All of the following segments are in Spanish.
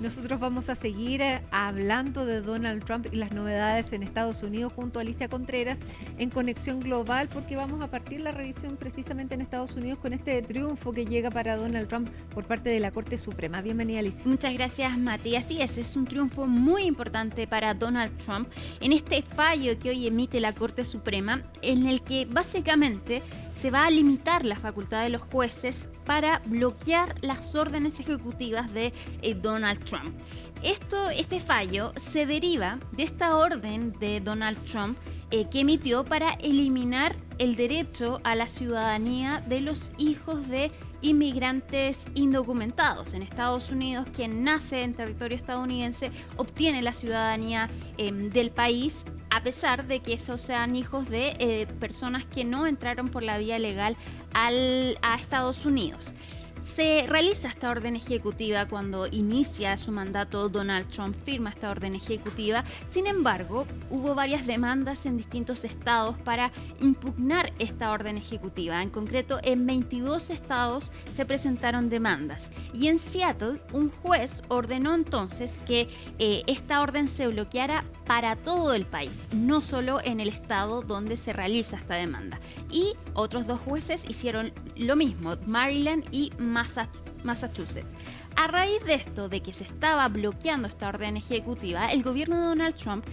Nosotros vamos a seguir hablando de Donald Trump y las novedades en Estados Unidos junto a Alicia Contreras en Conexión Global, porque vamos a partir la revisión precisamente en Estados Unidos con este triunfo que llega para Donald Trump por parte de la Corte Suprema. Bienvenida, Alicia. Muchas gracias, Mati. Así es un triunfo muy importante para Donald Trump en este fallo que hoy emite la Corte Suprema, en el que básicamente se va a limitar la facultad de los jueces para bloquear las órdenes ejecutivas de Donald Trump. Este fallo se deriva de esta orden de Donald Trump que emitió para eliminar el derecho a la ciudadanía de los hijos de inmigrantes indocumentados. En Estados Unidos, quien nace en territorio estadounidense obtiene la ciudadanía del país, a pesar de que esos sean hijos de personas que no entraron por la vía legal a Estados Unidos. Se realiza esta orden ejecutiva cuando inicia su mandato. Donald Trump firma esta orden ejecutiva. Sin embargo, hubo varias demandas en distintos estados para impugnar esta orden ejecutiva. En concreto, en 22 estados se presentaron demandas. Y en Seattle, un juez ordenó entonces que esta orden se bloqueara para todo el país, no solo en el estado donde se realiza esta demanda. Y otros dos jueces hicieron lo mismo, Maryland y Massachusetts. A raíz de esto, de que se estaba bloqueando esta orden ejecutiva, el gobierno de Donald Trump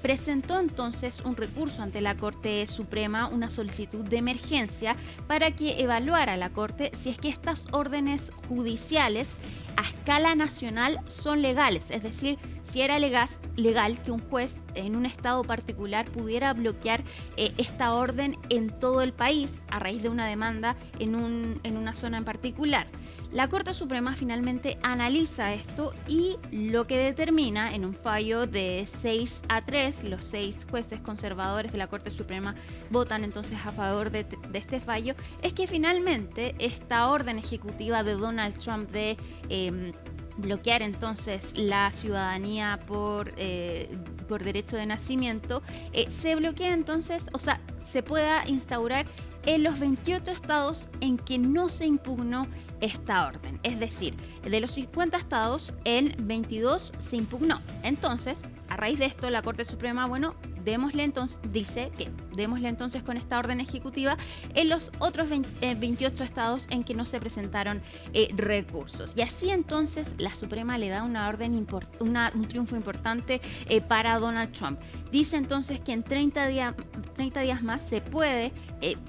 presentó entonces un recurso ante la Corte Suprema, una solicitud de emergencia para que evaluara la Corte si es que estas órdenes judiciales a escala nacional son legales, es decir, si era legal que un juez en un estado particular pudiera bloquear esta orden en todo el país a raíz de una demanda en una zona en particular. La Corte Suprema finalmente analiza esto y lo que determina en un fallo de 6-3, los 6 jueces conservadores de la Corte Suprema votan entonces a favor de este fallo, es que finalmente esta orden ejecutiva de Donald Trump de bloquear entonces la ciudadanía por derecho de nacimiento, se bloquea entonces, o sea, se pueda instaurar en los 28 estados en que no se impugnó esta orden. Es decir, de los 50 estados, en 22 se impugnó. Entonces, a raíz de esto, la Corte Suprema, dice que démosle entonces con esta orden ejecutiva en los otros 28 estados en que no se presentaron recursos. Y así entonces la Suprema le da una orden un triunfo importante para Donald Trump. Dice entonces que en 30 días más se puede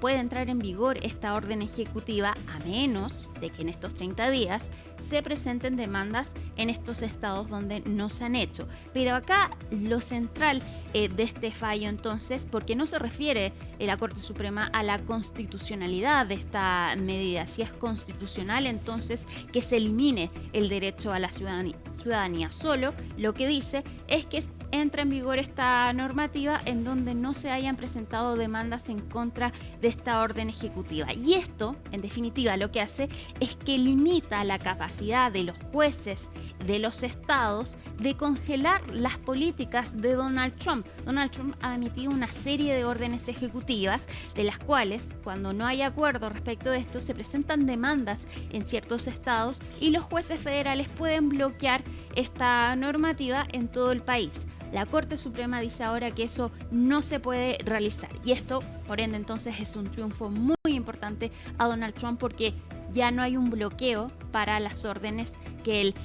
entrar en vigor esta orden ejecutiva, a menos de que en estos 30 días se presenten demandas en estos estados donde no se han hecho. Pero acá lo central de este fallo entonces, porque no se refiere la Corte Suprema a la constitucionalidad de esta medida, si es constitucional entonces que se elimine el derecho a la ciudadanía. Solo lo que dice es que entra en vigor esta normativa en donde no se hayan presentado demandas en contra de esta orden ejecutiva. Y esto, en definitiva, lo que hace es que limita la capacidad de los jueces de los estados de congelar las políticas de Donald Trump. Donald Trump ha emitido una serie de órdenes ejecutivas de las cuales, cuando no hay acuerdo respecto de esto, se presentan demandas en ciertos estados y los jueces federales pueden bloquear esta normativa en todo el país. La Corte Suprema dice ahora que eso no se puede realizar y esto, por ende, entonces es un triunfo muy importante a Donald Trump porque ya no hay un bloqueo para las órdenes que él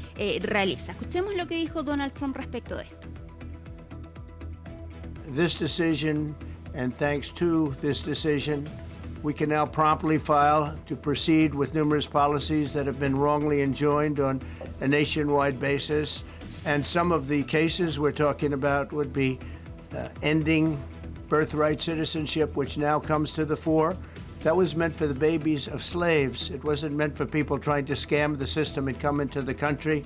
realiza. Escuchemos lo que dijo Donald Trump respecto de esto. This decision, and thanks to this decision, we can now promptly file to proceed with numerous policies that have been wrongly enjoined on a nationwide basis. And some of the cases we're talking about would be ending birthright citizenship, which now comes to the fore. That was meant for the babies of slaves. It wasn't meant for people trying to scam the system and come into the country.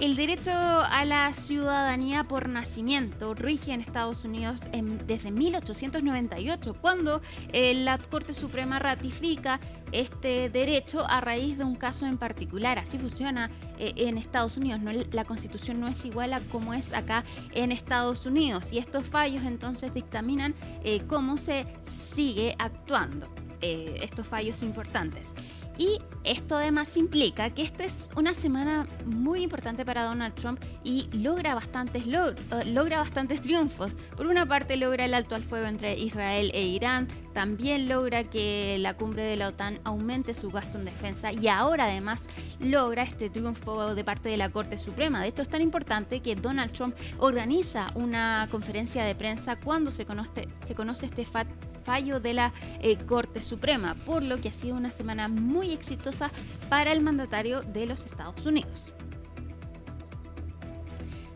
El derecho a la ciudadanía por nacimiento rige en Estados Unidos desde 1898, cuando la Corte Suprema ratifica este derecho a raíz de un caso en particular. Así funciona en Estados Unidos, ¿no? La Constitución no es igual a como es acá en Estados Unidos, y estos fallos entonces dictaminan cómo se sigue actuando. Estos fallos importantes. Y esto además implica que esta es una semana muy importante para Donald Trump y logra bastantes triunfos. Por una parte logra el alto al fuego entre Israel e Irán, también logra que la cumbre de la OTAN aumente su gasto en defensa y ahora además logra este triunfo de parte de la Corte Suprema. De hecho, es tan importante que Donald Trump organiza una conferencia de prensa cuando se conoce este fallo de la Corte Suprema, por lo que ha sido una semana muy exitosa para el mandatario de los Estados Unidos.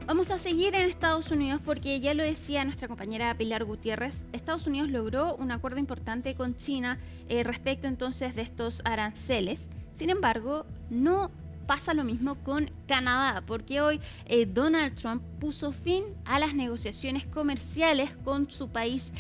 Vamos a seguir en Estados Unidos porque ya lo decía nuestra compañera Pilar Gutiérrez, Estados Unidos logró un acuerdo importante con China respecto entonces de estos aranceles. Sin embargo, no pasa lo mismo con Canadá, porque hoy Donald Trump puso fin a las negociaciones comerciales con su país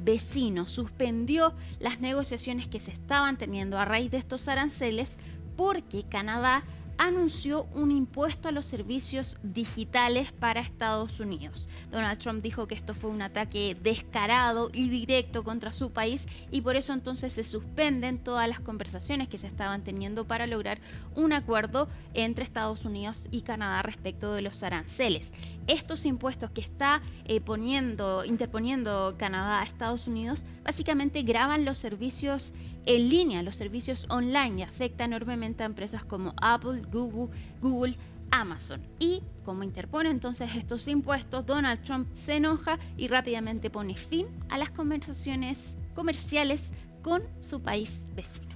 vecino. Suspendió las negociaciones que se estaban teniendo a raíz de estos aranceles porque Canadá anunció un impuesto a los servicios digitales para Estados Unidos. Donald Trump dijo que esto fue un ataque descarado y directo contra su país y por eso entonces se suspenden todas las conversaciones que se estaban teniendo para lograr un acuerdo entre Estados Unidos y Canadá respecto de los aranceles. Estos impuestos que está interponiendo Canadá a Estados Unidos básicamente gravan los servicios en línea, los servicios online, y afecta enormemente a empresas como Apple, Google, Amazon. Y como interpone entonces estos impuestos, Donald Trump se enoja y rápidamente pone fin a las conversaciones comerciales con su país vecino.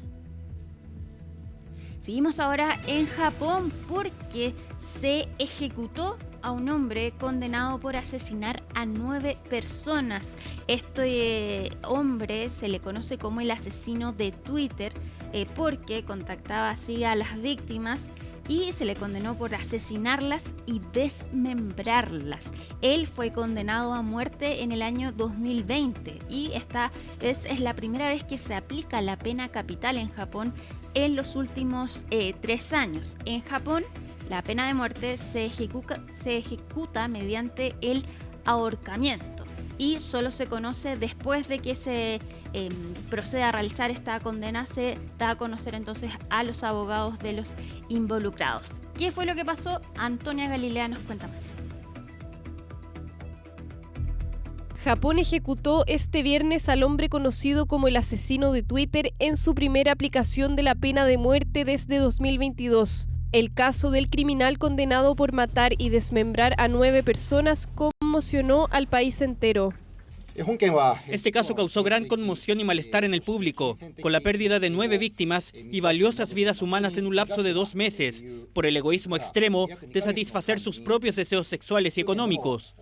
Seguimos ahora en Japón porque se ejecutó a un hombre condenado por asesinar a 9 personas. Este hombre se le conoce como el asesino de Twitter porque contactaba así a las víctimas y se le condenó por asesinarlas y desmembrarlas. Él fue condenado a muerte en el año 2020 y esta es la primera vez que se aplica la pena capital en Japón en los últimos 3 años. En Japón, la pena de muerte se ejecuta mediante el ahorcamiento y solo se conoce después de que se procede a realizar esta condena, se da a conocer entonces a los abogados de los involucrados. ¿Qué fue lo que pasó? Antonia Galilea nos cuenta más. Japón ejecutó este viernes al hombre conocido como el asesino de Twitter en su primera aplicación de la pena de muerte desde 2022. El caso del criminal condenado por matar y desmembrar a 9 personas conmocionó al país entero. Este caso causó gran conmoción y malestar en el público, con la pérdida de 9 víctimas y valiosas vidas humanas en un lapso de 2 meses, por el egoísmo extremo de satisfacer sus propios deseos sexuales y económicos.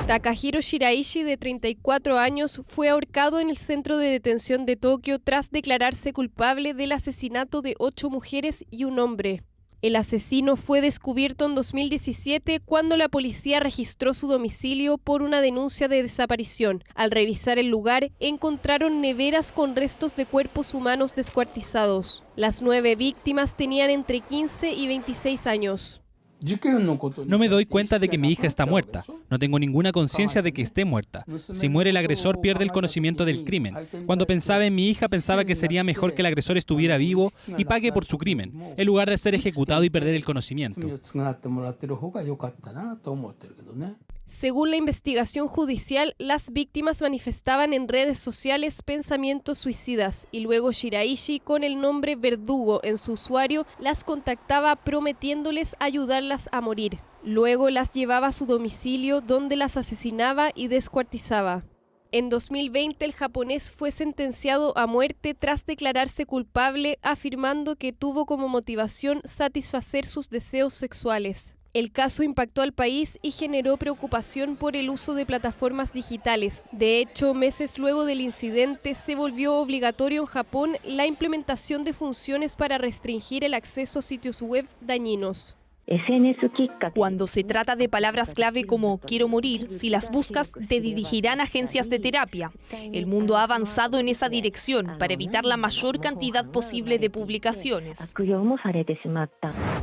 Takahiro Shiraishi, de 34 años, fue ahorcado en el centro de detención de Tokio tras declararse culpable del asesinato de 8 mujeres y un hombre. El asesino fue descubierto en 2017 cuando la policía registró su domicilio por una denuncia de desaparición. Al revisar el lugar, encontraron neveras con restos de cuerpos humanos descuartizados. Las 9 víctimas tenían entre 15 y 26 años. No me doy cuenta de que mi hija está muerta. No tengo ninguna conciencia de que esté muerta. Si muere el agresor, pierde el conocimiento del crimen. Cuando pensaba en mi hija, pensaba que sería mejor que el agresor estuviera vivo y pague por su crimen, en lugar de ser ejecutado y perder el conocimiento. Según la investigación judicial, las víctimas manifestaban en redes sociales pensamientos suicidas y luego Shiraishi, con el nombre Verdugo en su usuario, las contactaba prometiéndoles ayudarlas a morir. Luego las llevaba a su domicilio donde las asesinaba y descuartizaba. En 2020 el japonés fue sentenciado a muerte tras declararse culpable, afirmando que tuvo como motivación satisfacer sus deseos sexuales. El caso impactó al país y generó preocupación por el uso de plataformas digitales. De hecho, meses luego del incidente, se volvió obligatorio en Japón la implementación de funciones para restringir el acceso a sitios web dañinos. Cuando se trata de palabras clave como quiero morir, si las buscas te dirigirán a agencias de terapia. El mundo ha avanzado en esa dirección para evitar la mayor cantidad posible de publicaciones.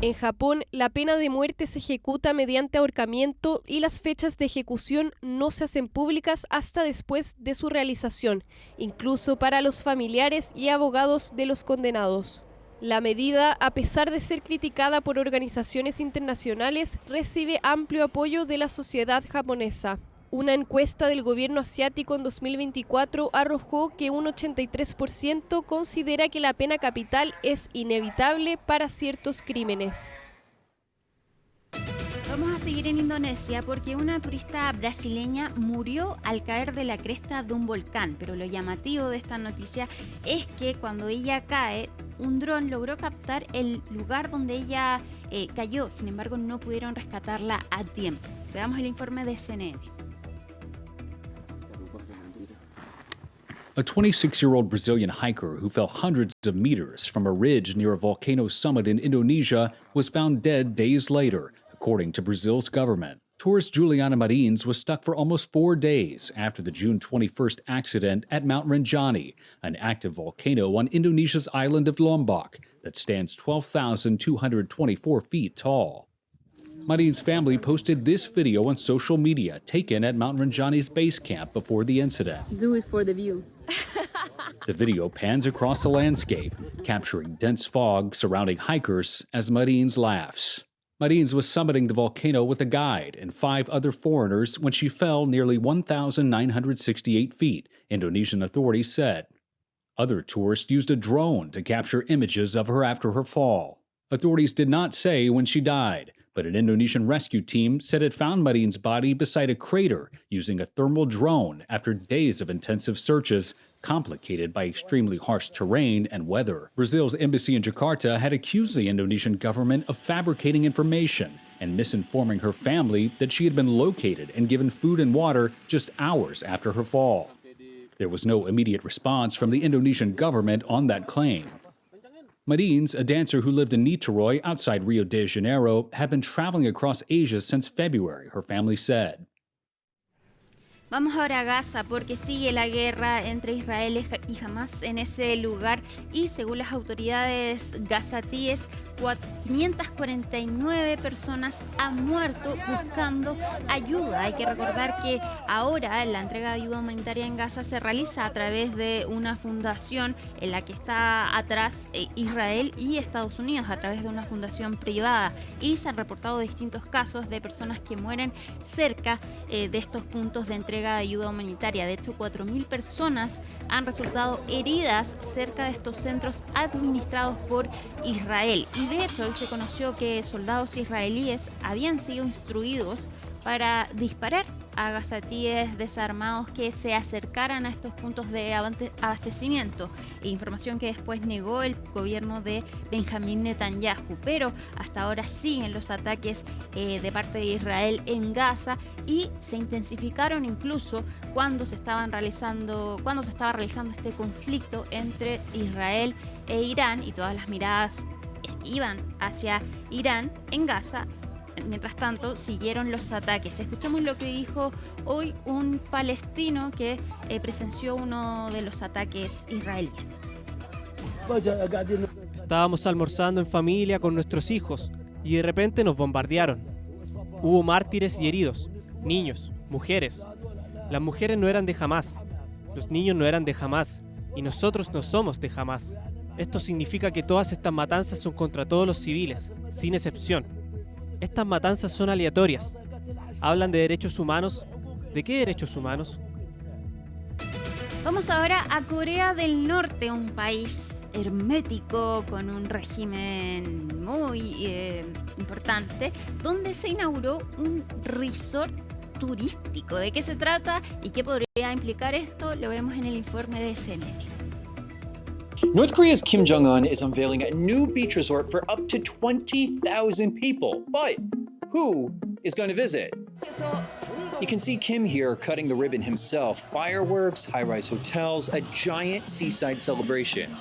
En Japón, la pena de muerte se ejecuta mediante ahorcamiento y las fechas de ejecución no se hacen públicas hasta después de su realización, incluso para los familiares y abogados de los condenados. La medida, a pesar de ser criticada por organizaciones internacionales, recibe amplio apoyo de la sociedad japonesa. Una encuesta del gobierno asiático en 2024 arrojó que un 83% considera que la pena capital es inevitable para ciertos crímenes. Vamos a seguir en Indonesia porque una turista brasileña murió al caer de la cresta de un volcán, pero lo llamativo de esta noticia es que cuando ella cae, un dron logró captar el lugar donde ella cayó, sin embargo no pudieron rescatarla a tiempo. Veamos el informe de CNN. A 26-year-old Brazilian hiker who fell hundreds of meters from a ridge near a volcano summit in Indonesia was found dead days later, according to Brazil's government. Tourist Juliana Marins was stuck for almost 4 days after the June 21st accident at Mount Rinjani, an active volcano on Indonesia's island of Lombok that stands 12,224 feet tall. Marins' family posted this video on social media taken at Mount Rinjani's base camp before the incident. Do it for the view. The video pans across the landscape, capturing dense fog surrounding hikers as Marins laughs. Marins was summiting the volcano with a guide and 5 other foreigners when she fell nearly 1,968 feet, Indonesian authorities said. Other tourists used a drone to capture images of her after her fall. Authorities did not say when she died, but an Indonesian rescue team said it found Marins' body beside a crater using a thermal drone after days of intensive searches, complicated by extremely harsh terrain and weather. Brazil's embassy in Jakarta had accused the Indonesian government of fabricating information and misinforming her family that she had been located and given food and water just hours after her fall. There was no immediate response from the Indonesian government on that claim. Marins, a dancer who lived in Niterói outside Rio de Janeiro, had been traveling across Asia since February, her family said. Vamos ahora a Gaza porque sigue la guerra entre Israel y Hamas en ese lugar y según las autoridades gazatíes, 549 personas han muerto buscando ayuda. Hay que recordar que ahora la entrega de ayuda humanitaria en Gaza se realiza a través de una fundación en la que está atrás Israel y Estados Unidos, a través de una fundación privada, y se han reportado distintos casos de personas que mueren cerca de estos puntos de entrega de ayuda humanitaria. De hecho, 4.000 personas han resultado heridas cerca de estos centros administrados por Israel. Y de hecho, hoy se conoció que soldados israelíes habían sido instruidos para disparar a gazatíes desarmados que se acercaran a estos puntos de abastecimiento, información que después negó el gobierno de Benjamín Netanyahu. Pero hasta ahora siguen los ataques de parte de Israel en Gaza y se intensificaron incluso cuando se estaba realizando este conflicto entre Israel e Irán, y todas las miradas iban hacia Irán en Gaza. Mientras tanto, siguieron los ataques. Escuchamos lo que dijo hoy un palestino que presenció uno de los ataques israelíes. Estábamos almorzando en familia con nuestros hijos y de repente nos bombardearon. Hubo mártires y heridos, niños, mujeres. Las mujeres no eran de Hamás, los niños no eran de Hamás y nosotros no somos de Hamás. Esto significa que todas estas matanzas son contra todos los civiles, sin excepción. Estas matanzas son aleatorias. Hablan de derechos humanos. ¿De qué derechos humanos? Vamos ahora a Corea del Norte, un país hermético con un régimen muy importante, donde se inauguró un resort turístico. ¿De qué se trata y qué podría implicar esto? Lo vemos en el informe de CNN. North Korea's Kim Jong-un is unveiling a new beach resort for up to 20,000 people. But who is going to visit? You can see Kim here cutting the ribbon himself. Fireworks, high-rise hotels, a giant seaside celebration.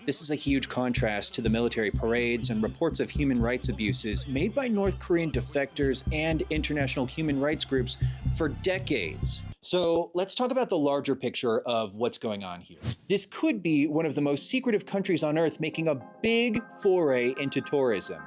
This is a huge contrast to the military parades and reports of human rights abuses made by North Korean defectors and international human rights groups for decades. So let's talk about the larger picture of what's going on here. This could be one of the most secretive countries on earth making a big foray into tourism.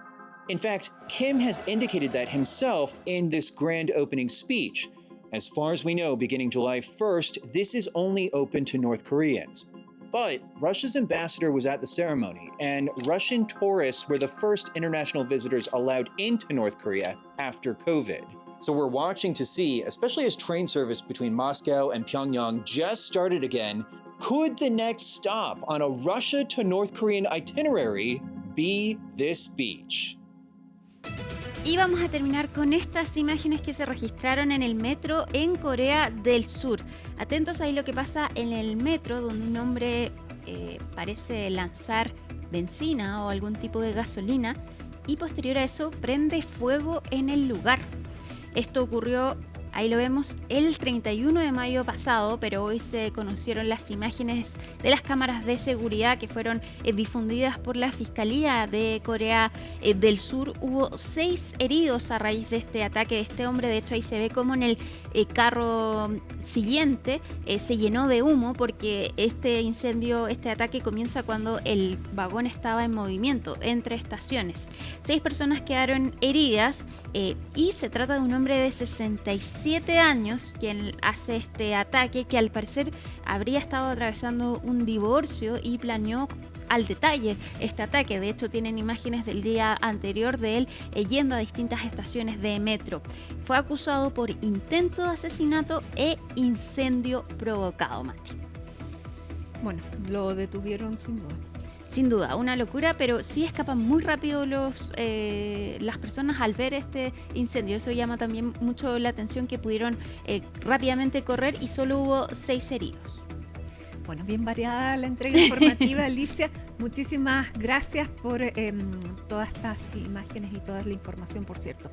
In fact, Kim has indicated that himself in this grand opening speech. As far as we know, beginning July 1st, this is only open to North Koreans. But Russia's ambassador was at the ceremony, and Russian tourists were the first international visitors allowed into North Korea after COVID. So we're watching to see, especially as train service between Moscow and Pyongyang just started again, could the next stop on a Russia to North Korean itinerary be this beach? Y vamos a terminar con estas imágenes que se registraron en el metro en Corea del Sur. Atentos ahí lo que pasa en el metro, donde un hombre parece lanzar benzina o algún tipo de gasolina y posterior a eso prende fuego en el lugar. Esto ocurrió, ahí lo vemos, el 31 de mayo pasado, pero hoy se conocieron las imágenes de las cámaras de seguridad que fueron difundidas por la Fiscalía de Corea del Sur. Hubo 6 heridos a raíz de este ataque de este hombre. De hecho, ahí se ve como en el carro siguiente se llenó de humo porque este incendio, este ataque comienza cuando el vagón estaba en movimiento entre estaciones. 6 personas quedaron heridas y se trata de un hombre de 67 años quien hace este ataque, que al parecer habría estado atravesando un divorcio y planeó al detalle este ataque. De hecho, tienen imágenes del día anterior de él yendo a distintas estaciones de metro. Fue acusado por intento de asesinato e incendio provocado, Mati. Bueno, lo detuvieron sin duda. Sin duda, una locura, pero sí escapan muy rápido las personas al ver este incendio. Eso llama también mucho la atención, que pudieron rápidamente correr y solo hubo 6 heridos. Bueno, bien variada la entrega informativa, Alicia. Muchísimas gracias por todas estas imágenes y toda la información, por cierto.